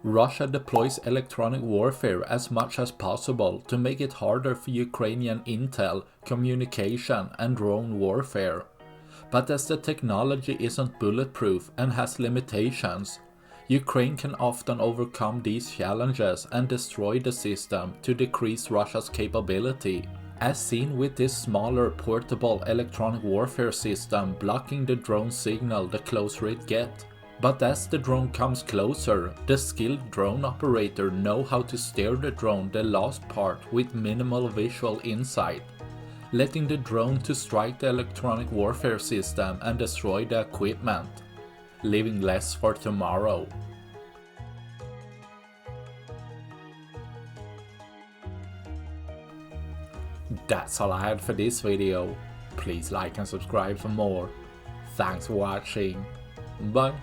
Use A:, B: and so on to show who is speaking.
A: Russia deploys electronic warfare as much as possible to make it harder for Ukrainian intel, communication, and drone warfare. But as the technology isn't bulletproof and has limitations, Ukraine can often overcome these challenges and destroy the system to decrease Russia's capability, as seen with this smaller portable electronic warfare system blocking the drone signal the closer it gets. But as the drone comes closer, the skilled drone operator knows how to steer the drone the last part with minimal visual insight, letting the drone to strike the electronic warfare system and destroy the equipment, leaving less for tomorrow. That's all I had for this video. Please like and subscribe for more. Thanks for watching. Bye.